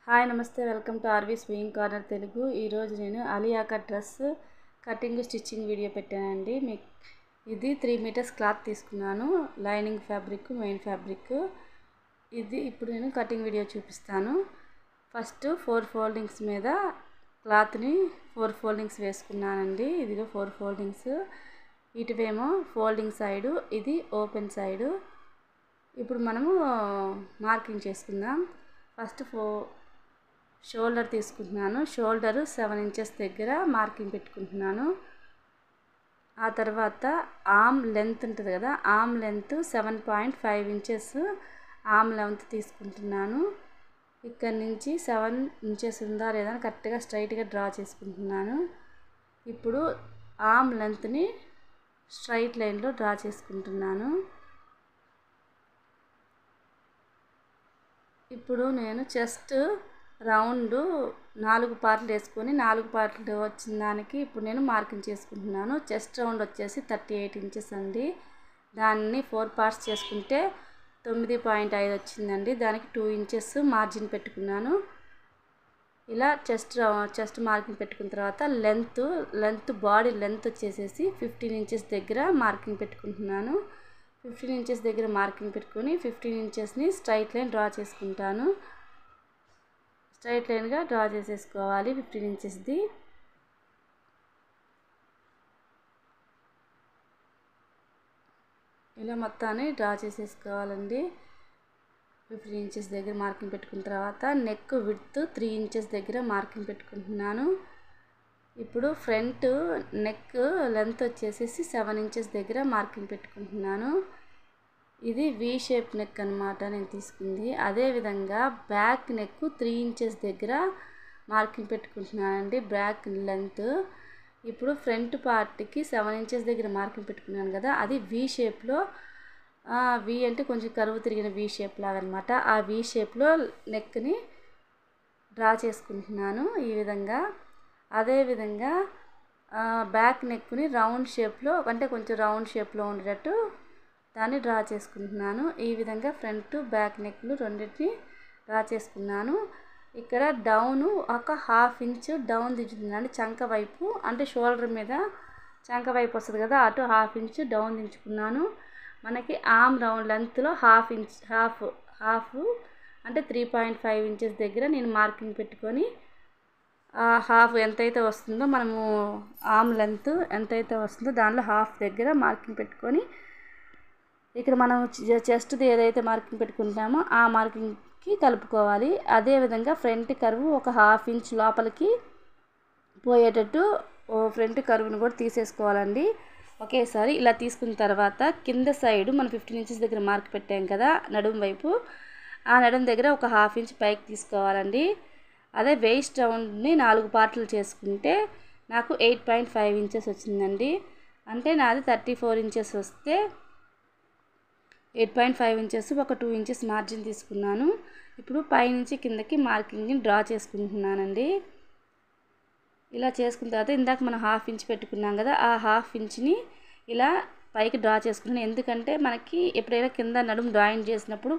Hi నమస్తే welcome to RV swing corner Telugu. ఈరోజు నేను Alia cut dress cutting stitching video పెట్టానండి. ఇది 3 మీటర్స్ క్లాత్ తీసుకున్నాను, లైనింగ్ ఫ్యాబ్రిక్, మెయిన్ ఫ్యాబ్రిక్. ఇది ఇప్పుడు నేను కటింగ్ వీడియో చూపిస్తాను. ఫస్ట్ 4 ఫోల్డింగ్స్ మీద క్లాత్ని 4 ఫోల్డింగ్స్ వేసుకున్నానండి. ఇదిగో 4 ఫోల్డింగ్స్. ఇటువేమో ఫోల్డింగ్ సైడు, ఇది ఓపెన్ సైడు. ఇప్పుడు మనము మార్కింగ్ చేసుకుందాం. ఫస్ట్ షోల్డర్ తీసుకుంటున్నాను. షోల్డర్ 7 ఇంచెస్ దగ్గర మార్కింగ్ పెట్టుకుంటున్నాను. ఆ తర్వాత ఆర్మ్ లెంత్ ఉంటుంది కదా, arm length 7.5 inches arm length తీసుకుంటున్నాను. ఇక్కడ నుంచి 7 ఇంచెస్ ఉందా లేదా అని కరెక్ట్గా స్ట్రైట్గా డ్రా చేసుకుంటున్నాను. ఇప్పుడు ఆర్మ్ లెంత్ని స్ట్రైట్ లైన్లో డ్రా చేసుకుంటున్నాను. ఇప్పుడు నేను చెస్ట్ రౌండ్ 4 పార్ట్లు వేసుకొని 4 పార్ట్లు వచ్చిన దానికి ఇప్పుడు నేను మార్కింగ్ చేసుకుంటున్నాను. చెస్ట్ రౌండ్ వచ్చేసి 38 ఇంచెస్ అండి. దాన్ని 4 పార్ట్స్ చేసుకుంటే 9.5 వచ్చిందండి. దానికి 2 ఇంచెస్ మార్జిన్ పెట్టుకున్నాను. ఇలా చెస్ట్ మార్కింగ్ పెట్టుకున్న తర్వాత లెంత్ బాడీ లెంత్ వచ్చేసేసి 15 ఇంచెస్ దగ్గర మార్కింగ్ పెట్టుకుంటున్నాను. 15 ఇంచెస్ దగ్గర మార్కింగ్ పెట్టుకొని 15 ఇంచెస్ని స్ట్రైట్ లైన్ డ్రా చేసుకుంటాను. స్ట్రైట్ లైన్గా డ్రా చేసేసుకోవాలి 15 ఇంచెస్ది. ఇలా మొత్తాన్ని డ్రా చేసేసుకోవాలండి. 15 ఇంచెస్ దగ్గర మార్కింగ్ పెట్టుకున్న తర్వాత నెక్ విడ్త్ 3 ఇంచెస్ దగ్గర మార్కింగ్ పెట్టుకుంటున్నాను. ఇప్పుడు ఫ్రంట్ నెక్ లెంత్ వచ్చేసేసి 7 ఇంచెస్ దగ్గర మార్కింగ్ పెట్టుకుంటున్నాను. ఇది వి షేప్ నెక్ అనమాట నేను తీసుకుంది. అదేవిధంగా బ్యాక్ నెక్ 3 ఇంచెస్ దగ్గర మార్కింగ్ పెట్టుకుంటున్నానండి, బ్యాక్ లెంత్. ఇప్పుడు ఫ్రంట్ పార్ట్కి 7 ఇంచెస్ దగ్గర మార్కింగ్ పెట్టుకున్నాను కదా, అది వి షేప్లో, వి అంటే కొంచెం కరువు తిరిగిన వి షేప్ లాగా అనమాట. ఆ వి షేప్లో నెక్ని డ్రా చేసుకుంటున్నాను ఈ విధంగా. అదేవిధంగా బ్యాక్ నెక్ని రౌండ్ షేప్లో, అంటే కొంచెం రౌండ్ షేప్లో ఉండేటట్టు దాన్ని డ్రా చేసుకుంటున్నాను. ఈ విధంగా ఫ్రంట్ బ్యాక్ నెక్లు రెండింటిని డ్రా చేసుకున్నాను. ఇక్కడ డౌను ఒక 1/2 ఇంచ్ డౌన్ దించుతున్నాను చంక వైపు, అంటే షోల్డర్ మీద చంక వైపు వస్తుంది కదా, అటు 1/2 ఇంచ్ డౌన్ దించుకున్నాను. మనకి ఆర్మ్ రౌండ్ లెంత్లో హాఫ్ అంటే 3.5 ఇంచెస్ దగ్గర నేను మార్కింగ్ పెట్టుకొని హాఫ్ ఎంతైతే వస్తుందో, మనము ఆర్మ్ లెంత్ ఎంతైతే వస్తుందో దానిలో హాఫ్ దగ్గర మార్కింగ్ పెట్టుకొని ఇక్కడ మనం చెస్ట్ది ఏదైతే మార్కింగ్ పెట్టుకుంటామో ఆ మార్కింగ్కి కలుపుకోవాలి. అదేవిధంగా ఫ్రంట్ కర్వ్ ఒక 1/2 ఇంచ్ లోపలికి పోయేటట్టు ఫ్రంట్ కర్వ్ని కూడా తీసేసుకోవాలండి ఒకేసారి. ఇలా తీసుకున్న తర్వాత కింద సైడ్ మనం 15 ఇంచెస్ దగ్గర మార్క్ పెట్టాం కదా నడుము వైపు, ఆ నడుము దగ్గర ఒక 1/2 ఇంచ్ పైకి తీసుకోవాలండి. అదే వేస్ట్ రౌండ్ని 4 పార్ట్లు చేసుకుంటే నాకు 8.5 ఇంచెస్ వచ్చిందండి. అంటే నాది 34 ఇంచెస్ వస్తే 8.5 ఇంచెస్ ఒక 2 ఇంచెస్ మార్జిన్ తీసుకున్నాను. ఇప్పుడు పైనుంచి కిందకి మార్కింగ్ని డ్రా చేసుకుంటున్నానండి. ఇలా చేసుకున్న తర్వాత ఇందాక మనం 1/2 ఇంచ్ పెట్టుకున్నాం కదా, ఆ 1/2 ఇంచ్ని ఇలా పైకి డ్రా చేసుకున్నాను. ఎందుకంటే మనకి ఎప్పుడైనా కింద నడుము డ్రాయింగ్ చేసినప్పుడు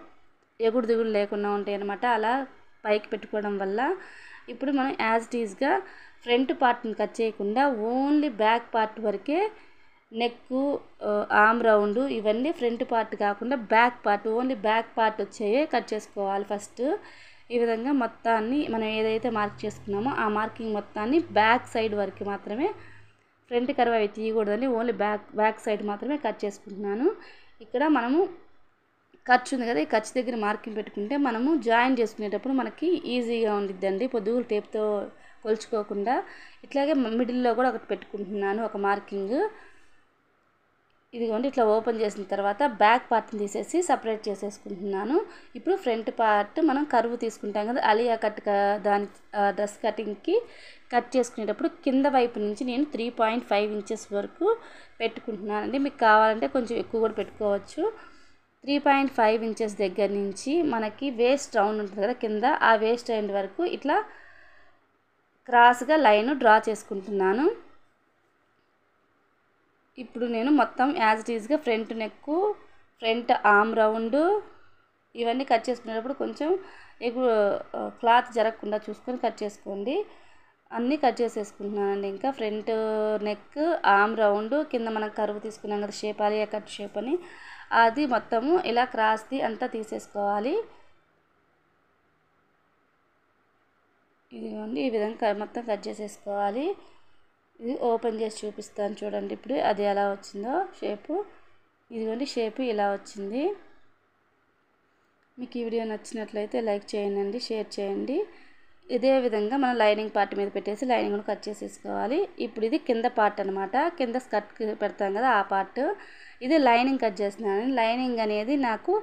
ఎగుడు దిగుడు లేకుండా ఉంటాయి అన్నమాట, అలా పైకి పెట్టుకోవడం వల్ల. ఇప్పుడు మనం యాజ్ ఇట్ ఈజ్గా ఫ్రంట్ పార్ట్ని కట్ చేయకుండా ఓన్లీ బ్యాక్ పార్ట్ వరకే, నెక్, ఆర్మ్ రౌండ్ ఇవన్నీ ఫ్రంట్ పార్ట్ కాకుండా back part, only back part వచ్చేవే కట్ చేసుకోవాలి ఫస్ట్. ఈ విధంగా మొత్తాన్ని మనం ఏదైతే మార్క్ చేసుకున్నామో ఆ మార్కింగ్ మొత్తాన్ని బ్యాక్ సైడ్ వరకు మాత్రమే, ఫ్రంట్ కర్వ్ అవి తీయకూడదని, ఓన్లీ బ్యాక్ సైడ్ మాత్రమే కట్ చేసుకుంటున్నాను. ఇక్కడ మనము ఖర్చు ఉంది కదా, ఈ ఖర్చు దగ్గర మార్కింగ్ పెట్టుకుంటే మనము జాయిన్ చేసుకునేటప్పుడు మనకి ఈజీగా ఉండిద్దండి, పొద్దుగులు టేప్తో కొలుచుకోకుండా. ఇట్లాగే మిడిల్లో కూడా ఒకటి పెట్టుకుంటున్నాను ఒక మార్కింగ్. ఇదిగోండి ఇట్లా ఓపెన్ చేసిన తర్వాత బ్యాక్ పార్ట్ని తీసేసి సపరేట్ చేసేసుకుంటున్నాను. ఇప్పుడు ఫ్రంట్ పార్ట్ మనం కర్వ్ తీసుకుంటాం కదా అలియా కట్, దాని డ్రెస్ కటింగ్కి కట్ చేసుకునేటప్పుడు కింద వైపు నుంచి నేను 3.5 ఇంచెస్ వరకు పెట్టుకుంటున్నానండి. మీకు కావాలంటే కొంచెం ఎక్కువ కూడా పెట్టుకోవచ్చు. 3.5 ఇంచెస్ దగ్గర నుంచి మనకి వేస్ట్ రౌండ్ ఉంటుంది కదా కింద, ఆ వేస్ట్ రౌండ్ వరకు ఇట్లా క్రాస్గా లైన్ డ్రా చేసుకుంటున్నాను. ఇప్పుడు నేను మొత్తం యాజ్ ఇట్ ఈజ్గా front neck, front arm round ఇవన్నీ కట్ చేసుకునేటప్పుడు కొంచెం క్లాత్ జరగకుండా చూసుకొని కట్ చేసుకోండి. అన్నీ కట్ చేసేసుకుంటున్నానండి. ఇంకా ఫ్రంట్ నెక్, ఆర్మ్ రౌండ్, కింద మనం కర్వ్ తీసుకున్నాం కదా షేప్, ఆలియా కట్ షేప్ అని, అది మొత్తము ఇలా క్రాస్ది అంతా తీసేసుకోవాలి. ఇదిగోండి ఈ విధంగా మొత్తం కట్ చేసేసుకోవాలి. ఇది ఓపెన్ చేసి చూపిస్తాను చూడండి ఇప్పుడు అది ఎలా వచ్చిందో షేపు. ఇదిగోండి షేపు ఇలా వచ్చింది. మీకు ఈ వీడియో నచ్చినట్లయితే లైక్ చేయండి, షేర్ చేయండి. ఇదే విధంగా మనం లైనింగ్ పార్ట్ మీద పెట్టేసి లైనింగ్ను కట్ చేసేసుకోవాలి. ఇప్పుడు ఇది కింద పార్ట్ అనమాట, కింద స్కర్ట్ పెడతాం కదా ఆ పార్ట్. ఇది లైనింగ్ కట్ చేస్తున్నాను. లైనింగ్ అనేది నాకు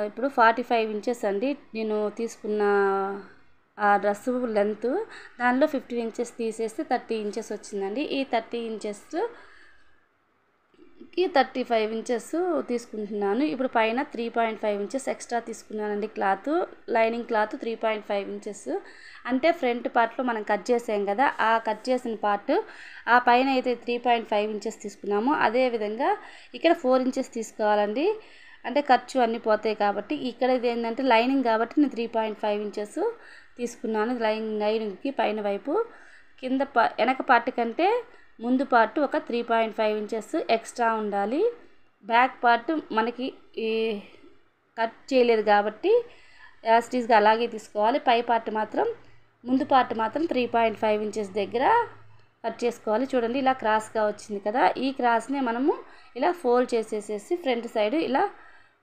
ఇప్పుడు 45 ఇంచెస్ అండి నేను తీసుకున్న ఆ డ్రెస్ లెంత్. దానిలో 15 ఇంచెస్ తీసేస్తే 30 ఇంచెస్ వచ్చిందండి. ఈ 30 ఇంచెస్కి 35 ఇంచెస్ తీసుకుంటున్నాను. ఇప్పుడు పైన 3.5 ఇంచెస్ ఎక్స్ట్రా తీసుకున్నానండి క్లాత్, లైనింగ్ క్లాత్ 3.5 ఇంచెస్. అంటే ఫ్రంట్ పార్ట్లో మనం కట్ చేసాం కదా, ఆ కట్ చేసిన పార్ట్ ఆ పైన అయితే 3.5 ఇంచెస్ తీసుకున్నామో అదేవిధంగా ఇక్కడ 4 ఇంచెస్ తీసుకోవాలండి. అంటే ఖర్చు అన్నీ పోతాయి కాబట్టి. ఇక్కడ ఇది ఏంటంటే లైనింగ్ కాబట్టి నేను 3.5 ఇంచెస్ తీసుకున్నాను. లైనింగ్కి పైన వైపు, కింద వెనక పార్ట్ కంటే ముందు పార్ట్ ఒక 3.5 ఇంచెస్ ఎక్స్ట్రా ఉండాలి. బ్యాక్ పార్ట్ మనకి కట్ చేయలేదు కాబట్టి యాజ్ ఇట్ ఈస్గా అలాగే తీసుకోవాలి. పై పార్ట్ మాత్రం, ముందు పార్ట్ మాత్రం 3.5 ఇంచెస్ దగ్గర కట్ చేసుకోవాలి. చూడండి ఇలా క్రాస్గా వచ్చింది కదా, ఈ క్రాస్ని మనము ఇలా ఫోల్డ్ చేసేసేసి ఫ్రంట్ సైడ్ ఇలా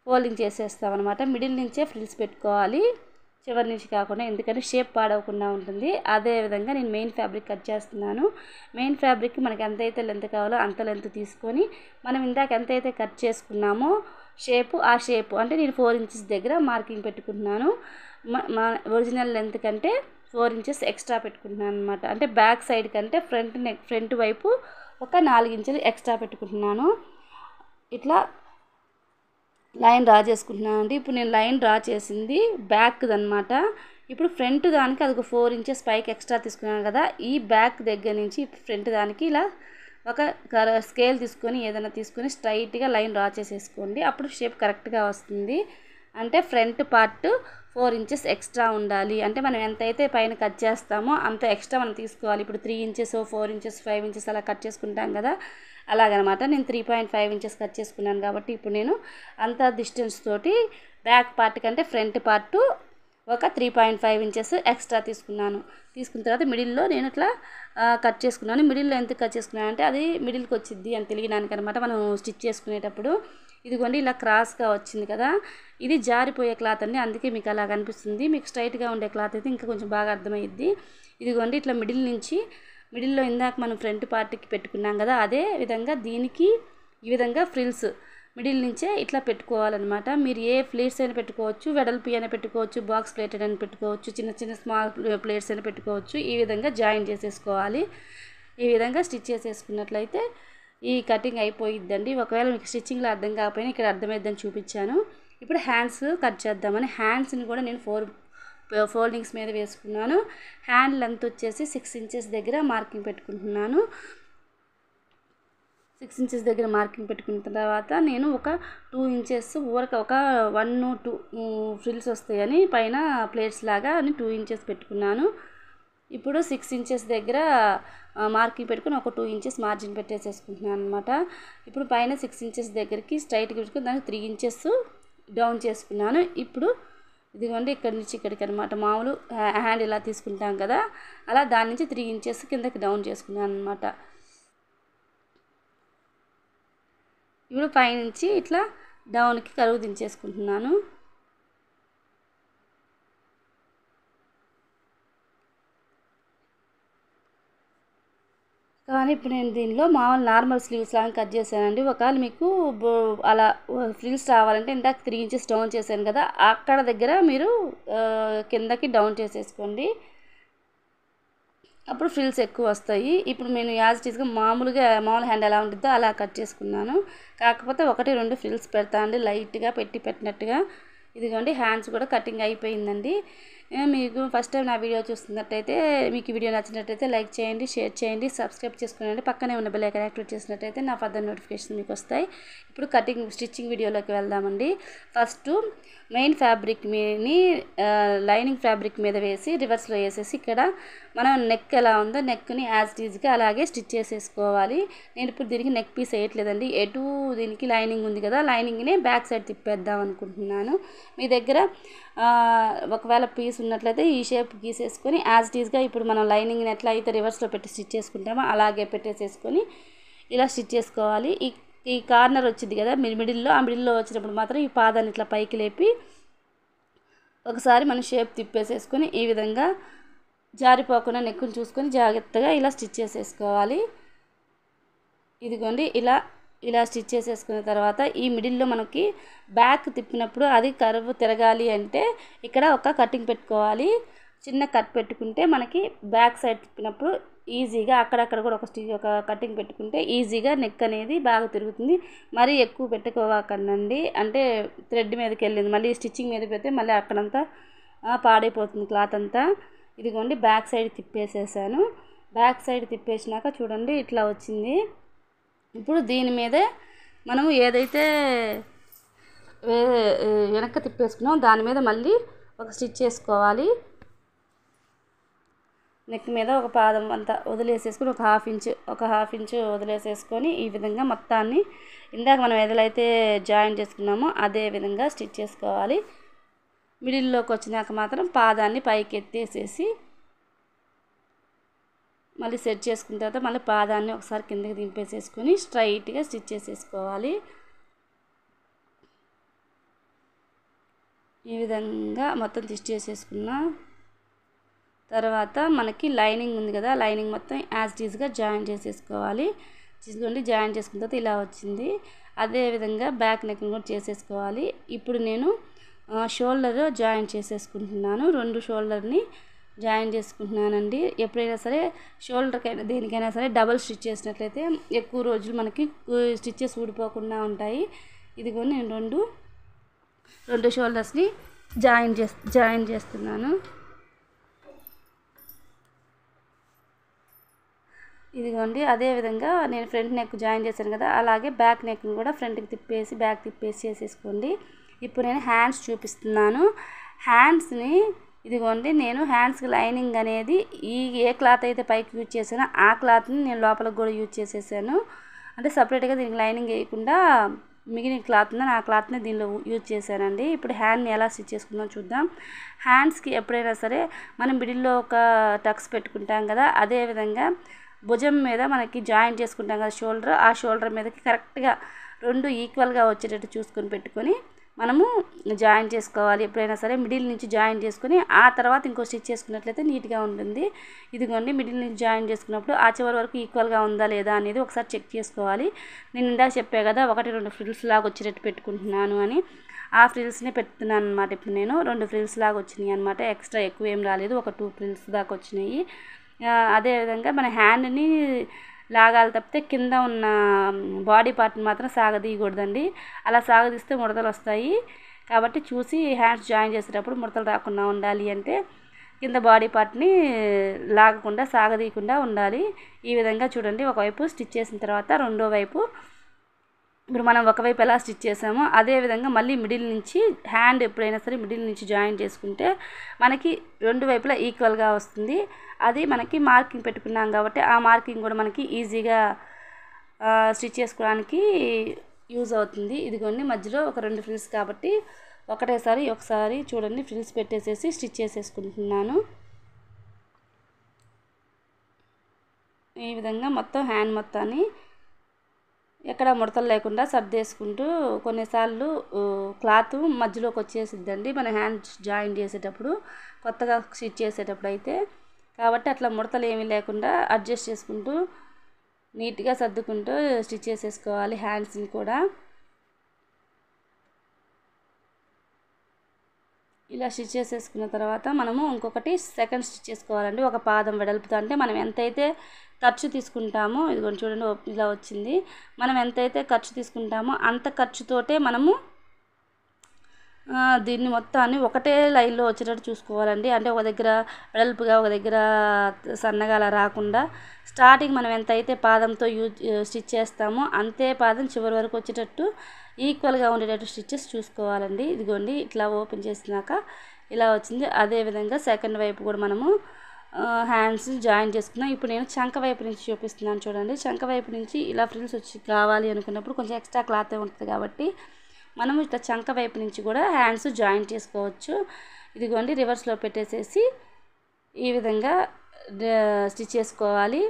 ఫోల్డింగ్ చేసేస్తాం అనమాట. మిడిల్ నుంచే ఫ్రిల్స్ పెట్టుకోవాలి, చివరి నుంచి కాకుండా, ఎందుకంటే షేప్ పాడవకుండా ఉంటుంది. అదేవిధంగా నేను మెయిన్ ఫ్యాబ్రిక్ కట్ చేస్తున్నాను. మెయిన్ ఫ్యాబ్రిక్ మనకి ఎంతైతే లెంత్ కావాలో అంత లెంత్ తీసుకొని మనం ఇందాక ఎంతైతే కట్ చేసుకున్నామో షేపు, ఆ షేపు అంటే నేను 4 ఇంచెస్ దగ్గర మార్కింగ్ పెట్టుకుంటున్నాను. మా ఒరిజినల్ లెంత్ కంటే 4 ఇంచెస్ ఎక్స్ట్రా పెట్టుకుంటున్నాను అనమాట. అంటే బ్యాక్ సైడ్ కంటే ఫ్రంట్ వైపు ఒక 4 ఇంచులు ఎక్స్ట్రా పెట్టుకుంటున్నాను. ఇట్లా లైన్ డ్రా చేసుకుంటున్నాను అండి. ఇప్పుడు నేను లైన్ డ్రా చేసింది బ్యాక్ది అనమాట. ఇప్పుడు ఫ్రంట్ దానికి అది ఒక 4 ఇంచెస్ పైకి ఎక్స్ట్రా తీసుకున్నాను కదా, ఈ బ్యాక్ దగ్గర నుంచి ఫ్రంట్ దానికి ఇలా ఒక స్కేల్ తీసుకొని ఏదైనా తీసుకొని స్ట్రైట్గా లైన్ డ్రా చేసేసుకోండి. అప్పుడు షేప్ కరెక్ట్గా వస్తుంది. అంటే ఫ్రంట్ పార్ట్ 4 ఇంచెస్ ఎక్స్ట్రా ఉండాలి. అంటే మనం ఎంతైతే పైన కట్ చేస్తామో అంత ఎక్స్ట్రా మనం తీసుకోవాలి. ఇప్పుడు 3 ఇంచెస్, 4 ఇంచెస్, 5 ఇంచెస్ అలా కట్ చేసుకుంటాం కదా, అలాగనమాట. నేను 3.5 ఇంచెస్ కట్ చేసుకున్నాను కాబట్టి ఇప్పుడు నేను అంత డిస్టెన్స్ తోటి బ్యాక్ పార్ట్ కంటే ఫ్రంట్ పార్ట్ ఒక 3.5 ఇంచెస్ ఎక్స్ట్రా తీసుకున్నాను. తీసుకున్న తర్వాత మిడిల్లో నేను ఇట్లా కట్ చేసుకున్నాను. మిడిల్లో ఎంత కట్ చేసుకున్నాను అంటే అది మిడిల్కి వచ్చింది అని తెలియడానికి అనమాట మనం స్టిచ్ చేసుకునేటప్పుడు. ఇదిగోండి ఇలా క్రాస్గా వచ్చింది కదా, ఇది జారిపోయే క్లాత్ అండి, అందుకే మీకు అలా కనిపిస్తుంది. మీకు స్ట్రైట్గా ఉండే క్లాత్ అయితే ఇంకా కొంచెం బాగా అర్థమయ్యిద్ది. ఇదిగోండి ఇట్లా మిడిల్ నుంచి, మిడిల్లో ఇందాక మనం ఫ్రంట్ పార్ట్కి పెట్టుకున్నాం కదా, అదే విధంగా దీనికి ఈ విధంగా ఫ్రిల్స్ మిడిల్ నుంచే ఇట్లా పెట్టుకోవాలన్నమాట. మీరు ఏ ప్లేట్స్ అయినా పెట్టుకోవచ్చు, వెడల్పి అయినా పెట్టుకోవచ్చు, బాక్స్ ప్లేటెడ్ అయినా పెట్టుకోవచ్చు, చిన్న చిన్న స్మాల్ ప్లేట్స్ అయినా పెట్టుకోవచ్చు. ఈ విధంగా జాయిన్ చేసేసుకోవాలి. ఈ విధంగా స్టిచ్ చేసేసుకున్నట్లయితే ఈ కటింగ్ అయిపోయిద్దండి. ఒకవేళ మీకు స్టిచ్చింగ్లో అర్థం కాకపోయినా ఇక్కడ అర్థమైద్దని చూపించాను. ఇప్పుడు హ్యాండ్స్ కట్ చేద్దామని హ్యాండ్స్ని కూడా నేను 4 ఫోల్డింగ్స్ మీద వేసుకున్నాను. హ్యాండ్ లెంత్ వచ్చేసి 6 ఇంచెస్ దగ్గర మార్కింగ్ పెట్టుకుంటున్నాను. 6 ఇంచెస్ దగ్గర మార్కింగ్ పెట్టుకున్న తర్వాత నేను ఒక 2 ఇంచెస్ ఊరక ఒక 1-2 ఫ్రిల్స్ వస్తాయని పైన ప్లేట్స్ లాగా అని 2 ఇంచెస్ పెట్టుకున్నాను. ఇప్పుడు 6 ఇంచెస్ దగ్గర మార్కింగ్ పెట్టుకుని ఒక 2 ఇంచెస్ మార్జిన్ పెట్టేసేసుకుంటున్నాను అనమాట. ఇప్పుడు పైన 6 ఇంచెస్ దగ్గరికి స్ట్రైట్గా పెట్టుకుని దానికి 3 ఇంచెస్ డౌన్ చేసుకున్నాను. ఇప్పుడు ఇదిగోండి ఇక్కడ నుంచి ఇక్కడికి అనమాట, మామూలు హ్యాండ్ ఇలా తీసుకుంటాం కదా, అలా దాని నుంచి 3 ఇంచెస్ కిందకి డౌన్ చేసుకున్నాను అనమాట. ఇప్పుడు పైనుంచి ఇట్లా డౌన్కి కరువు దించేసుకుంటున్నాను. కానీ ఇప్పుడు నేను దీనిలో మామూలు నార్మల్ స్లీవ్స్ లాగా కట్ చేశానండి. ఒకవేళ మీకు అలా ఫ్రిల్స్ రావాలంటే ఇందాక 3 ఇంచెస్ డౌన్ చేశాను కదా, అక్కడ దగ్గర మీరు కిందకి డౌన్ చేసేసుకోండి, అప్పుడు ఫ్రిల్స్ ఎక్కువ వస్తాయి. ఇప్పుడు నేను యాజ్ ఇట్ ఈస్గా మామూలు హ్యాండ్ ఎలా ఉంటుందో అలా కట్ చేసుకున్నాను. కాకపోతే 1-2 ఫ్రిల్స్ పెడతా అండి, లైట్గా పెట్టినట్టుగా. ఇదిగోండి హ్యాండ్స్ కూడా కటింగ్ అయిపోయిందండి. మీకు ఫస్ట్ టైం నా వీడియో చూస్తున్నట్టయితే, మీకు ఈ వీడియో నచ్చినట్టయితే లైక్ చేయండి, షేర్ చేయండి, సబ్స్క్రైబ్ చేసుకోండి. పక్కనే ఉన్న బెల్ ఐకాన్ యాక్టివేట్ చేసినట్టయితే నా ఫర్దర్ నోటిఫికేషన్ మీకు వస్తాయి. ఇప్పుడు ఇప్పుడు స్టిచ్చింగ్ వీడియోలోకి వెళ్దామండి. ఫస్ట్ మెయిన్ ఫ్యాబ్రిక్ని లైనింగ్ ఫ్యాబ్రిక్ మీద వేసి రివర్స్లో వేసేసి ఇక్కడ మనం నెక్ ఎలా ఉందో నెక్ని యాజ్ టీజ్గా అలాగే స్టిచ్ చేసేసుకోవాలి. నేను ఇప్పుడు దీనికి నెక్ పీస్ వేయట్లేదండి, ఎటు దీనికి లైనింగ్ ఉంది కదా, లైనింగ్ని బ్యాక్ సైడ్ తిప్పేద్దాం అనుకుంటున్నాను. మీ దగ్గర ఒకవేళ పీస్ ఉన్నట్లయితే ఈ షేప్ గీసేసుకొని యాజ్ టీజ్గా ఇప్పుడు మనం లైనింగ్ని ఎట్లా అయితే రివర్స్లో పెట్టి స్టిచ్ చేసుకుంటామో అలాగే పెట్టేసేసుకొని ఇలా స్టిచ్ చేసుకోవాలి. ఈ కార్నర్ వచ్చింది కదా మిడిల్లో, ఆ మిడిల్లో వచ్చినప్పుడు మాత్రం ఈ పాదాన్ని ఇట్లా పైకి లేపి ఒకసారి మనం షేప్ తిప్పేసేసుకొని ఈ విధంగా జారిపోకుండా నెక్కుని చూసుకొని జాగ్రత్తగా ఇలా స్టిచ్ చేసేసుకోవాలి. ఇదిగోండి ఇలా స్టిచ్ చేసేసుకున్న తర్వాత ఈ మిడిల్లో మనకి బ్యాక్ తిప్పినప్పుడు అది కర్వ్ తిరగాలి అంటే ఇక్కడ ఒక కటింగ్ పెట్టుకోవాలి. చిన్న కట్ పెట్టుకుంటే మనకి బ్యాక్ సైడ్ తిప్పినప్పుడు ఈజీగా అక్కడక్కడ కూడా ఒక కటింగ్ పెట్టుకుంటే ఈజీగా నెక్ అనేది బాగా తిరుగుతుంది. మరీ ఎక్కువ పెట్టుకోవాకండి, అంటే థ్రెడ్ మీదకి వెళ్ళింది మళ్ళీ స్టిచ్చింగ్ మీద పెడితే మళ్ళీ అక్కడంతా పాడైపోతుంది క్లాత్ అంతా. ఇదిగోండి బ్యాక్ సైడ్ తిప్పేసేసాను. బ్యాక్ సైడ్ తిప్పేసినాక చూడండి ఇట్లా వచ్చింది. ఇప్పుడు దీని మీదే మనము ఏదైతే వెనక్కి తిప్పేసుకున్నాం దాని మీద మళ్ళీ ఒక స్టిచ్ చేసుకోవాలి. నెక్ మీద ఒక పాదం అంతా వదిలేసేసుకొని ఒక హాఫ్ ఇంచు వదిలేసేసుకొని ఈ విధంగా మొత్తాన్ని ఇందాక మనం ఏదైతే జాయిన్ చేసుకున్నామో అదే విధంగా స్టిచ్ చేసుకోవాలి. మిడిల్లోకి వచ్చినాక మాత్రం పాదాన్ని పైకి ఎత్తేసేసి మళ్ళీ సెట్ చేసుకున్న తర్వాత మళ్ళీ పాదాన్ని ఒకసారి కిందకి దింపేసేసుకొని స్ట్రైట్గా స్టిచ్ చేసేసుకోవాలి. ఈ విధంగా మొత్తం స్టిచ్ చేసేసుకున్నా తర్వాత మనకి లైనింగ్ ఉంది కదా, లైనింగ్ మొత్తం యాజ్ టీజ్గా జాయిన్ చేసేసుకోవాలి. చూసుకోండి జాయిన్ చేసుకున్న తర్వాత ఇలా వచ్చింది. అదేవిధంగా బ్యాక్ నెక్ కూడా చేసేసుకోవాలి. ఇప్పుడు నేను షోల్డర్ జాయిన్ చేసేసుకుంటున్నాను. 2 షోల్డర్ని జాయిన్ చేసుకుంటున్నానండి. ఎప్పుడైనా సరే షోల్డర్కైనా దేనికైనా సరే డబల్ స్టిచ్ చేసినట్లయితే ఎక్కువ రోజులు మనకి స్టిచ్చెస్ ఊడిపోకుండా ఉంటాయి. ఇదిగోండి నేను రెండు షోల్డర్స్ని జాయిన్ చేస్తున్నాను. ఇదిగోండి అదేవిధంగా నేను ఫ్రంట్ నెక్ జాయిన్ చేశాను కదా, అలాగే బ్యాక్ నెక్ని కూడా ఫ్రంట్కి తిప్పేసి బ్యాక్ తిప్పేసి చేసేసుకోండి. ఇప్పుడు నేను హ్యాండ్స్ చూపిస్తున్నాను. హ్యాండ్స్ని ఇదిగోండి నేను హ్యాండ్స్కి లైనింగ్ అనేది ఏ క్లాత్ అయితే పైకి యూజ్ చేశానో ఆ క్లాత్ని నేను లోపలికి కూడా యూజ్ చేసేసాను. అంటే సపరేట్గా దీనికి లైనింగ్ వేయకుండా మిగిలిన క్లాత్ ఉందని ఆ క్లాత్ని దీనిలో యూజ్ చేశానండి. ఇప్పుడు హ్యాండ్ని ఎలా స్టిచ్ చేసుకుందాం చూద్దాం. హ్యాండ్స్కి ఎప్పుడైనా సరే మనం మిడిల్లో ఒక టక్స్ పెట్టుకుంటాం కదా, అదేవిధంగా భుజం మీద మనకి జాయిన్ చేసుకుంటాం కదా ఆ షోల్డర్ మీదకి కరెక్ట్గా 2 ఈక్వల్గా వచ్చేటట్టు చూసుకొని పెట్టుకొని మనము జాయిన్ చేసుకోవాలి. ఎప్పుడైనా సరే మిడిల్ నుంచి జాయిన్ చేసుకొని ఆ తర్వాత ఇంకో స్టిచ్ చేసుకున్నట్లయితే నీట్గా ఉంటుంది. ఇదిగోండి మిడిల్ నుంచి జాయిన్ చేసుకున్నప్పుడు ఆ చివరి వరకు ఈక్వల్గా ఉందా లేదా అనేది ఒకసారి చెక్ చేసుకోవాలి. నేను ఇందాక చెప్పా కదా 1-2 ఫ్రిల్స్ లాగా వచ్చేటట్టు పెట్టుకుంటున్నాను అని, ఆ ఫ్రిల్స్ని పెడుతున్నాను అనమాట. ఇప్పుడు నేను 2 ఫ్రిల్స్ లాగా వచ్చినాయి అనమాట, ఎక్స్ట్రా ఎక్కువ ఏం రాలేదు, ఒక 2 ఫ్రిల్స్ దాకా వచ్చినాయి. అదేవిధంగా మన హ్యాండ్ని లాగాలి తప్పితే కింద ఉన్న బాడీ పార్ట్ని మాత్రం సాగదీయకూడదండి. అలా సాగదీస్తే ముడతలు వస్తాయి. కాబట్టి చూసి హ్యాండ్స్ జాయిన్ చేసేటప్పుడు ముడతలు రాకుండా ఉండాలి అంటే కింద బాడీ పార్ట్ని లాగకుండా సాగదీయకుండా ఉండాలి. ఈ విధంగా చూడండి ఒకవైపు స్టిచ్ చేసిన తర్వాత రెండో వైపు ఇప్పుడు మనం ఒకవైపు ఎలా స్టిచ్ చేసామో అదేవిధంగా మళ్ళీ మిడిల్ నుంచి హ్యాండ్ ఎప్పుడైనా సరే మిడిల్ నుంచి జాయిన్ చేసుకుంటే మనకి 2 వైపులా ఈక్వల్గా వస్తుంది. అది మనకి మార్కింగ్ పెట్టుకున్నాం కాబట్టి ఆ మార్కింగ్ కూడా మనకి ఈజీగా స్టిచ్ చేసుకోవడానికి యూజ్ అవుతుంది. ఇదిగోండి మధ్యలో ఒక 2 ఫ్రిల్స్ కాబట్టి ఒకసారి చూడండి ఫ్రిల్స్ పెట్టేసేసి స్టిచ్ చేసేసుకుంటున్నాను. ఈ విధంగా మొత్తం హ్యాండ్ మొత్తాన్ని ఎక్కడ ముడతలు లేకుండా సర్దేసుకుంటూ కొన్నిసార్లు క్లాత్ మధ్యలోకి వచ్చేసిద్దండి మన హ్యాండ్స్ జాయిన్ చేసేటప్పుడు, కొత్తగా స్టిచ్ చేసేటప్పుడు అయితే. కాబట్టి అట్లా ముడతలు ఏమీ లేకుండా అడ్జస్ట్ చేసుకుంటూ నీట్గా సర్దుకుంటూ స్టిచ్ చేసేసుకోవాలి హ్యాండ్స్ని కూడా. ఇలా స్టిచ్ చేసేసుకున్న తర్వాత మనము ఇంకొకటి సెకండ్ స్టిచ్ చేసుకోవాలండి. ఒక పాదం వెడల్పుతో, అంటే మనం ఎంతైతే ఖర్చు తీసుకుంటామో ఇదిగోండి చూడండి ఇలా వచ్చింది. మనం ఎంతైతే ఖర్చు తీసుకుంటామో అంత ఖర్చుతోటే మనము దీన్ని మొత్తాన్ని ఒకటే లైన్లో వచ్చేటట్టు చూసుకోవాలండి. అంటే ఒక దగ్గర వెడల్పుగా ఒక దగ్గర సన్నగా అలా రాకుండా స్టార్టింగ్ మనం ఎంతైతే పాదంతో స్టిచ్ చేస్తామో అంతే పాదం చివరి వరకు వచ్చేటట్టు ఈక్వల్గా ఉండేటట్టు స్టిచ్చెస్ చూసుకోవాలండి. ఇదిగోండి ఇట్లా ఓపెన్ చేసినాక ఇలా వచ్చింది. అదేవిధంగా సెకండ్ వైపు కూడా మనము హ్యాండ్స్ జాయిన్ చేసుకున్నాం. ఇప్పుడు నేను చంక వైపు నుంచి చూపిస్తున్నాను చూడండి. చంక వైపు నుంచి ఇలా ఫ్రిల్స్ వచ్చి కావాలి అనుకున్నప్పుడు కొంచెం ఎక్స్ట్రా క్లాత్ ఉంటుంది కాబట్టి మనం ఇట్లా చంక వైపు నుంచి కూడా హ్యాండ్స్ జాయిన్ చేసుకోవచ్చు. ఇదిగోండి రివర్స్లో పెట్టేసేసి ఈ విధంగా స్టిచ్ చేసుకోవాలి.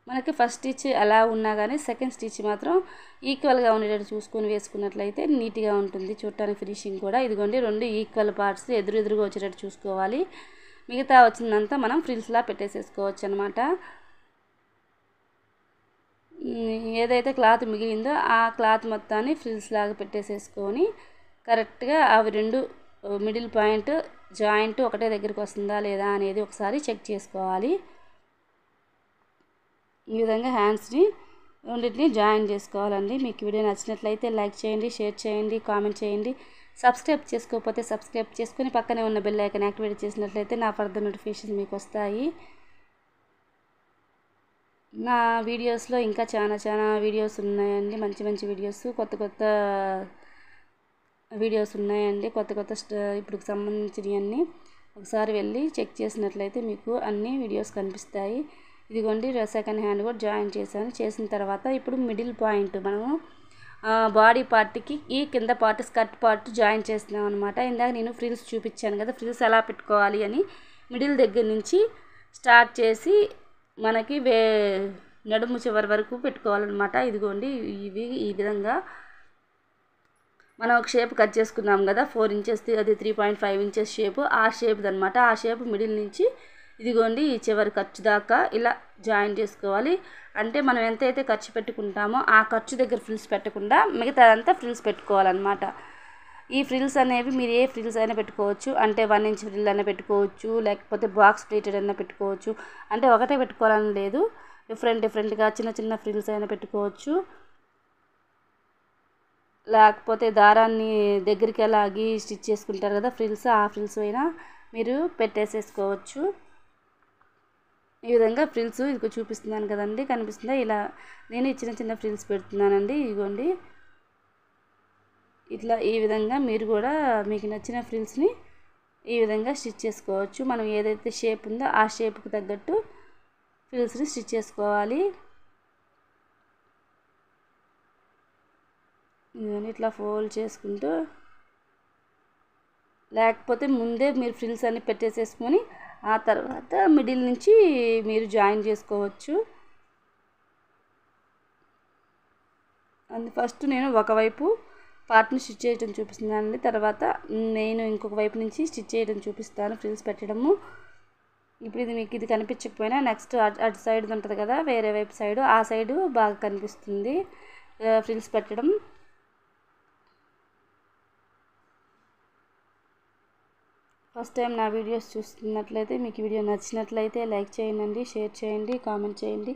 మనకి ఫస్ట్ స్టిచ్ అలా ఉన్నా కానీ సెకండ్ స్టిచ్ మాత్రం ఈక్వల్గా ఉండేటట్టు చూసుకొని వేసుకున్నట్లయితే నీట్గా ఉంటుంది చూడటానికి ఫినిషింగ్ కూడా. ఇదిగోండి 2 ఈక్వల్ పార్ట్స్ ఎదురుగా వచ్చేటట్టు చూసుకోవాలి. మిగతా వచ్చిందంతా మనం ఫ్రిల్స్లా పెట్టేసేసుకోవచ్చు అనమాట. ఏదైతే క్లాత్ మిగిలిందో ఆ క్లాత్ మొత్తాన్ని ఫ్రిల్స్ లాగా పెట్టేసేసుకొని కరెక్ట్గా అవి 2 మిడిల్ పాయింట్ జాయింట్ ఒకటే దగ్గరికి వస్తుందా లేదా అనేది ఒకసారి చెక్ చేసుకోవాలి. ఈ విధంగా హ్యాండ్స్ని రెండింటిని జాయిన్ చేసుకోవాలండి. మీకు వీడియో నచ్చినట్లయితే లైక్ చేయండి, షేర్ చేయండి, కామెంట్ చేయండి. సబ్స్క్రైబ్ చేసుకోకపోతే సబ్స్క్రైబ్ చేసుకొని పక్కనే ఉన్న బెల్ ఐకాన్ యాక్టివేట్ చేసినట్లయితే నా ఫర్దర్ నోటిఫికేషన్ మీకు వస్తాయి. నా వీడియోస్లో ఇంకా చాలా వీడియోస్ ఉన్నాయండి. మంచి వీడియోస్, కొత్త వీడియోస్ ఉన్నాయండి. కొత్త ఇప్పుడు సంబంధించినవన్నీ ఒకసారి వెళ్ళి చెక్ చేసినట్లయితే మీకు అన్ని వీడియోస్ కనిపిస్తాయి. ఇదిగోండి సెకండ్ హ్యాండ్ కూడా జాయిన్ చేశాను. చేసిన తర్వాత ఇప్పుడు మిడిల్ పాయింట్ మనము బాడీ పార్ట్కి ఈ కింద పార్ట్ స్కర్ట్ పార్ట్ జాయిన్ చేస్తున్నాం అనమాట. ఇందాక నేను ఫ్రిల్స్ చూపించాను కదా, ఫ్రిల్స్ ఎలా పెట్టుకోవాలి అని మిడిల్ దగ్గర నుంచి స్టార్ట్ చేసి మనకి నడుము చివరి వరకు పెట్టుకోవాలన్నమాట. ఇదిగోండి ఇవి ఈ విధంగా మనం ఒక షేప్ కట్ చేసుకున్నాం కదా 4 ఇంచెస్, అది 3.5 ఇంచెస్ షేపు, ఆ షేప్ది అనమాట. ఆ షేప్ మిడిల్ నుంచి ఇదిగోండి ఈ చివరి ఖర్చు దాకా ఇలా జాయిన్ చేసుకోవాలి. అంటే మనం ఎంతైతే ఖర్చు పెట్టుకుంటామో ఆ ఖర్చు దగ్గర ఫ్రిల్స్ పెట్టకుండా మిగతాదంతా ఫ్రిల్స్ పెట్టుకోవాలన్నమాట. ఈ ఫ్రిల్స్ అనేవి మీరు ఏ ఫ్రిల్స్ అయినా పెట్టుకోవచ్చు. అంటే 1 ఇంచ్ ఫ్రిల్ అయినా పెట్టుకోవచ్చు, లేకపోతే బాక్స్ ప్లేటెడ్ అయినా పెట్టుకోవచ్చు. అంటే ఒకటే పెట్టుకోవాలని లేదు, డిఫరెంట్గా చిన్న ఫ్రిల్స్ అయినా పెట్టుకోవచ్చు. లేకపోతే దారాన్ని దగ్గరికి లాగి స్టిచ్ చేసుకుంటారు కదా ఫ్రిల్స్, ఆ ఫ్రిల్స్ అయినా మీరు పెట్టేసేసుకోవచ్చు. ఈ విధంగా ఫ్రిల్స్ ఇది చూపిస్తున్నాను కదండి, కనిపిస్తుందా? ఇలా నేను చిన్న ఫ్రిల్స్ పెడుతున్నానండి. ఇదిగోండి ఇట్లా ఈ విధంగా మీరు కూడా మీకు నచ్చిన ఫ్రిల్స్ని ఈ విధంగా స్టిచ్ చేసుకోవచ్చు. మనం ఏదైతే షేప్ ఉందో ఆ షేప్కి తగ్గట్టు ఫ్రిల్స్ని స్టిచ్ చేసుకోవాలి. ఇదిగోండి ఇట్లా ఫోల్డ్ చేసుకుంటూ, లేకపోతే ముందే మీరు ఫ్రిల్స్ అన్ని పెట్టేసేసుకొని ఆ తర్వాత మిడిల్ నుంచి మీరు జాయిన్ చేసుకోవచ్చు. ఫస్ట్ నేను ఒకవైపు పార్ట్ని స్టిచ్ చేయడం చూపిస్తున్నానండి. తర్వాత నేను ఇంకొక వైపు నుంచి స్టిచ్ చేయడం చూపిస్తాను, ఫ్రిల్స్ పెట్టడము. ఇప్పుడు మీకు ఇది కనిపించకపోయినా నెక్స్ట్ అటు సైడ్ ఉంటుంది కదా వేరే వైపు సైడు, ఆ సైడు బాగా కనిపిస్తుంది ఫ్రిల్స్ పెట్టడం. ఫస్ట్ టైం నా వీడియోస్ చూస్తున్నట్లయితే మీకు వీడియో నచ్చినట్లయితే లైక్ చేయండి, షేర్ చేయండి, కామెంట్ చేయండి.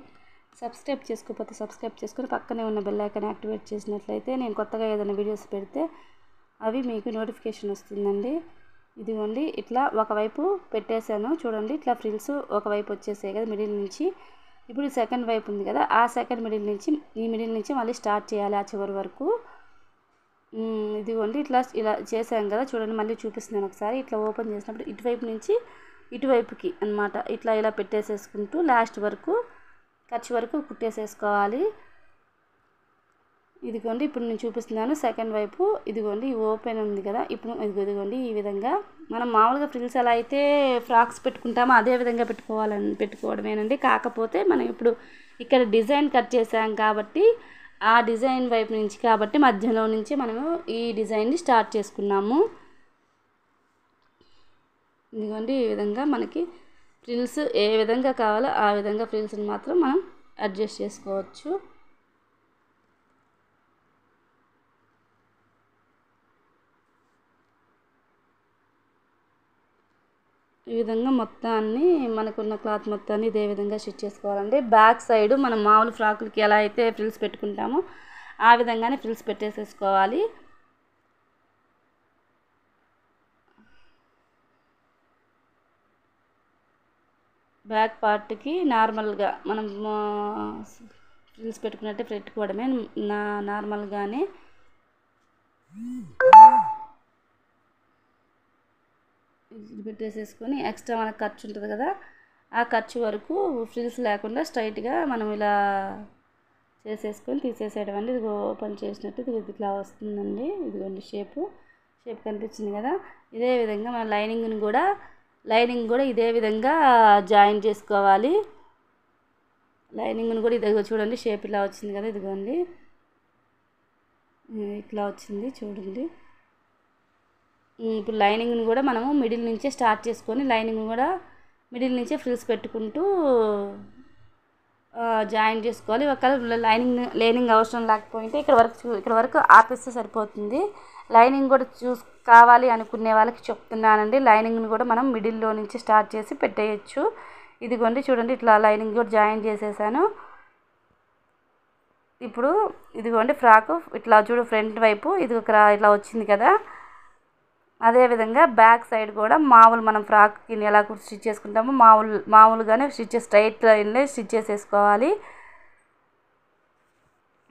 సబ్స్క్రైబ్ చేసుకోకపోతే సబ్స్క్రైబ్ చేసుకొని పక్కనే ఉన్న బెల్ ఐకాన్ యాక్టివేట్ చేసినట్లయితే నేను కొత్తగా ఏదైనా వీడియోస్ పెడితే అవి మీకు నోటిఫికేషన్ వస్తుందండి. ఇదిగోండి ఇట్లా ఒకవైపు పెట్టేశాను చూడండి. ఇట్లా ఫ్రిల్స్ ఒకవైపు వచ్చేసాయి కదా మిడిల్ నుంచి. ఇప్పుడు సెకండ్ వైపు ఉంది కదా, ఆ సెకండ్ మిడిల్ నుంచి మళ్ళీ స్టార్ట్ చేయాలి ఆ చివరి వరకు. ఇదిగోండి ఇలా చేసాం కదా చూడండి, మళ్ళీ చూపిస్తున్నాను ఒకసారి. ఇట్లా ఓపెన్ చేసినప్పుడు ఇటువైపు నుంచి ఇటువైపుకి అన్నమాట ఇలా పెట్టేసేసుకుంటూ లాస్ట్ వరకు ఖర్చు వరకు కుట్టేసేసుకోవాలి. ఇదిగోండి ఇప్పుడు నేను చూపిస్తున్నాను సెకండ్ వైపు. ఇదిగోండి ఓపెన్ ఉంది కదా, ఇప్పుడు ఇదిగోండి ఈ విధంగా మనం మామూలుగా ఫ్రిల్స్ ఎలా అయితే ఫ్రాక్స్ పెట్టుకుంటామో అదే విధంగా పెట్టుకోవడమేనండి. కాకపోతే మనం ఇప్పుడు ఇక్కడ డిజైన్ కట్ చేసాం కాబట్టి ఆ డిజైన్ వైపు నుంచి కాబట్టి మధ్యలో నుంచి మనము ఈ డిజైన్ని స్టార్ట్ చేసుకున్నాము. ఇదిగోండి ఈ విధంగా మనకి ఫ్రిల్స్ ఏ విధంగా కావాలో ఆ విధంగా ఫ్రిల్స్ని మాత్రం మనం అడ్జస్ట్ చేసుకోవచ్చు. ఈ విధంగా మొత్తాన్ని మనకున్న క్లాత్ మొత్తాన్ని ఇదే విధంగా స్టిచ్ చేసుకోవాలండి. బ్యాక్ సైడ్ మనం మామూలు ఫ్రాకులకి ఎలా అయితే ఫ్రిల్స్ పెట్టుకుంటామో ఆ విధంగానే ఫ్రిల్స్ పెట్టేసేసుకోవాలి. బ్యాక్ పార్ట్కి నార్మల్గా మనం ఫ్రిల్స్ పెట్టుకున్నట్టే పెట్టుకోవడమే. నార్మల్గానే ఇది పెట్టేసేసుకొని ఎక్స్ట్రా మనకు ఖర్చు ఉంటుంది కదా, ఆ ఖర్చు వరకు ఫ్రిల్స్ లేకుండా స్ట్రైట్గా మనం ఇలా చేసేసుకొని తీసేసేయడం అండి. ఇది ఓపెన్ చేసినట్టు ఇది ఇట్లా వస్తుందండి. ఇదిగోండి షేప్ కనిపించింది కదా. ఇదే విధంగా మన లైనింగ్ కూడా ఇదే విధంగా జాయిన్ చేసుకోవాలి. లైనింగ్ని కూడా ఇదిగో చూడండి, షేప్ ఇలా వచ్చింది కదా, ఇదిగోండి ఇట్లా వచ్చింది చూడండి. ఇప్పుడు లైనింగ్ని కూడా మనము మిడిల్ నుంచే స్టార్ట్ చేసుకొని లైనింగ్ కూడా మిడిల్ నుంచే ఫ్రిల్స్ పెట్టుకుంటూ జాయిన్ చేసుకోవాలి. ఒకవేళ లైనింగ్ అవసరం లేకపోతే ఇక్కడ వరకు ఆపేస్తే సరిపోతుంది. లైనింగ్ కూడా కావాలి అనుకునే వాళ్ళకి చెప్తున్నానండి. లైనింగ్ని కూడా మనం మిడిల్లో నుంచి స్టార్ట్ చేసి పెట్టేయచ్చు. ఇదిగోండి చూడండి, ఇట్లా లైనింగ్ కూడా జాయిన్ చేసేసాను. ఇప్పుడు ఇదిగోండి ఫ్రాక్ ఇట్లా చూడు, ఫ్రంట్ వైపు ఇది ఇట్లా వచ్చింది కదా. అదేవిధంగా బ్యాక్ సైడ్ కూడా మనం ఫ్రాక్కి ఎలా స్టిచ్ చేసుకుంటామో మామూలుగానే స్ట్రైట్ లైన్లో స్టిచ్ చేసేసుకోవాలి.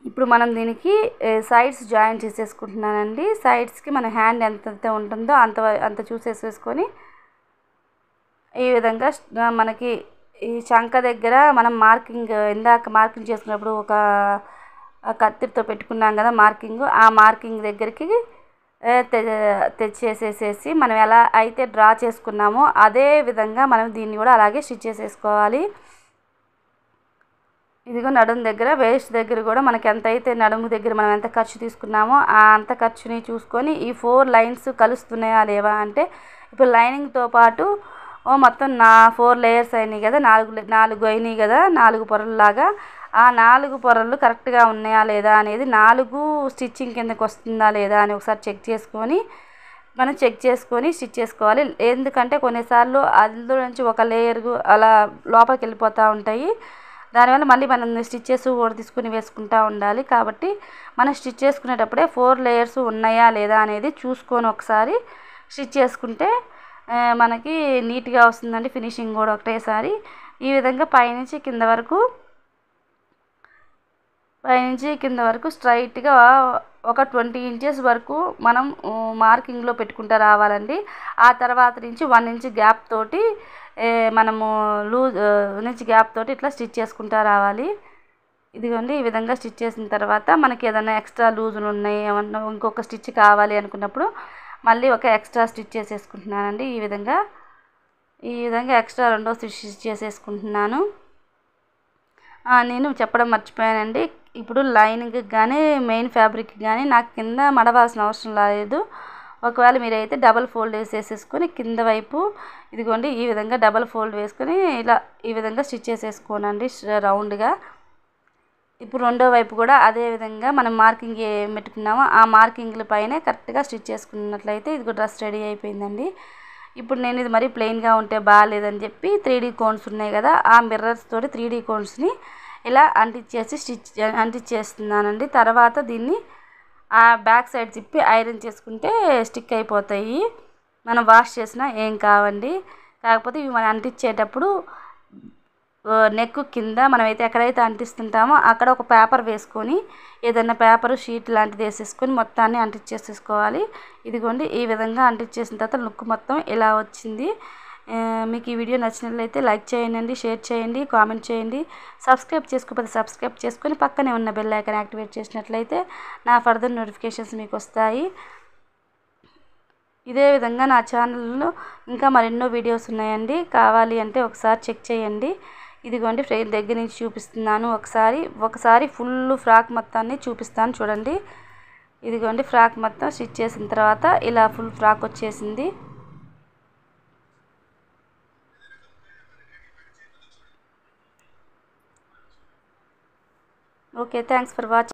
ఇప్పుడు మనం దీనికి సైడ్స్ జాయిన్ చేసేసుకుంటున్నానండి. సైడ్స్కి మన హ్యాండ్ ఎంత ఉంటుందో అంత చూసేసుకొని ఈ విధంగా మనకి ఈ చంక దగ్గర మనం ఇందాక మార్కింగ్ చేసుకున్నప్పుడు ఒక కత్తిరితో పెట్టుకున్నాం కదా ఆ మార్కింగ్ దగ్గరికి తెచ్చేసేసి మనం ఎలా అయితే డ్రా చేసుకున్నామో అదే విధంగా మనం దీన్ని కూడా అలాగే స్టిచ్ చేసేసుకోవాలి. ఇదిగో నడుము దగ్గర, వేస్ట్ దగ్గర కూడా మనకి ఎంత అయితే నడుము దగ్గర మనం ఎంత ఖర్చు తీసుకున్నామో అంత ఖర్చుని చూసుకొని ఈ 4 లైన్స్ కలుస్తున్నాయా లేవా అంటే, ఇప్పుడు లైనింగ్తో పాటు మొత్తం 4 లేయర్స్ అయినాయి కదా, 4 అయినాయి కదా, 4 పొరల్లాగా. ఆ 4 పొరలు కరెక్ట్గా ఉన్నాయా లేదా అనేది 4 స్టిచ్చింగ్ కిందకి వస్తుందా లేదా అని ఒకసారి చెక్ చేసుకొని స్టిచ్ చేసుకోవాలి. ఎందుకంటే కొన్నిసార్లు అందులో నుంచి ఒక లేయర్ అలా లోపలికి వెళ్ళిపోతూ ఉంటాయి. దానివల్ల మళ్ళీ మనం స్టిచ్చెస్ తీసుకుని వేసుకుంటూ ఉండాలి. కాబట్టి మనం స్టిచ్ చేసుకునేటప్పుడే 4 లేయర్స్ ఉన్నాయా లేదా అనేది చూసుకొని ఒకసారి స్టిచ్ చేసుకుంటే మనకి నీట్గా వస్తుందండి. ఫినిషింగ్ కూడా ఒకటేసారి ఈ విధంగా పైనుంచి కింద వరకు స్ట్రైట్గా ఒక 20 ఇంచెస్ వరకు మనం మార్కింగ్లో పెట్టుకుంటూ రావాలండి. ఆ తర్వాత నుంచి 1 ఇంచ్ గ్యాప్ తోటి మనము గ్యాప్ తోటి ఇట్లా స్టిచ్ చేసుకుంటూ రావాలి. ఇదిగోండి ఈ విధంగా స్టిచ్ చేసిన తర్వాత మనకి ఏదైనా ఎక్స్ట్రా లూజులు ఉన్నాయి, ఏమన్నా ఇంకొక స్టిచ్ కావాలి అనుకున్నప్పుడు మళ్ళీ ఒక ఎక్స్ట్రా స్టిచ్ చేసేసుకుంటున్నానండి. ఈ విధంగా ఎక్స్ట్రా రెండో స్టిచ్ చేసేసుకుంటున్నాను. నేను చెప్పడం మర్చిపోయానండి. ఇప్పుడు లైనింగ్కి కానీ మెయిన్ ఫ్యాబ్రిక్కి కానీ నాకు కింద మడవాల్సిన అవసరం లేదు. ఒకవేళ మీరైతే డబల్ ఫోల్డ్ వేసేసుకొని కింద వైపు ఇదిగోండి ఈ విధంగా డబల్ ఫోల్డ్ వేసుకొని ఇలా ఈ విధంగా స్టిచ్ చేసేసుకోనండి రౌండ్గా. ఇప్పుడు రెండో వైపు కూడా అదే విధంగా మనం మార్కింగ్ ఏం పెట్టుకున్నామో ఆ మార్కింగ్ల పైనే కరెక్ట్గా స్టిచ్ చేసుకున్నట్లయితే ఇది డ్రెస్ రెడీ అయిపోయిందండి. ఇప్పుడు నేను ఇది మరీ ప్లెయిన్గా ఉంటే బాగాలేదని చెప్పి 3D కోన్స్ ఉన్నాయి కదా, ఆ మిర్రర్స్ తోటి 3D కోన్స్ని ఇలా అంటించేస్తున్నానండి. తర్వాత దీన్ని ఆ బ్యాక్ సైడ్ తిప్పి ఐరన్ చేసుకుంటే స్టిక్ అయిపోతాయి. మనం వాష్ చేసినా ఏం కావండి. కాకపోతే ఇవి మనం అంటించేటప్పుడు నెక్ కింద మనమైతే ఎక్కడైతే అంటిస్తుంటామో అక్కడ ఒక పేపర్ వేసుకొని ఏదైనా పేపర్ షీట్ లాంటిది వేసేసుకొని మొత్తాన్ని అంటించేసేసుకోవాలి. ఇదిగోండి ఈ విధంగా అంటించేసిన తర్వాత లుక్ మొత్తం ఇలా వచ్చింది. మీకు ఈ వీడియో నచ్చినట్లయితే లైక్ చేయండి, షేర్ చేయండి, కామెంట్ చేయండి. సబ్స్క్రైబ్ చేసుకోకపోతే సబ్స్క్రైబ్ చేసుకొని పక్కనే ఉన్న బెల్ ఐకాన్ యాక్టివేట్ చేసినట్లయితే నా ఫర్దర్ నోటిఫికేషన్స్ మీకు వస్తాయి. ఇదే విధంగా నా ఛానల్లో ఇంకా మరెన్నో వీడియోస్ ఉన్నాయండి. కావాలి అంటే ఒకసారి చెక్ చేయండి. ఇదిగోండి ఫ్రేమ్ దగ్గర నుంచి చూపిస్తున్నాను. ఒకసారి ఫుల్ ఫ్రాక్ మొత్తాన్ని చూపిస్తాను చూడండి. ఇదిగోండి ఫ్రాక్ మొత్తం స్టిచ్ చేసిన తర్వాత ఇలా ఫుల్ ఫ్రాక్ వచ్చేసింది. Okay, thanks for watching.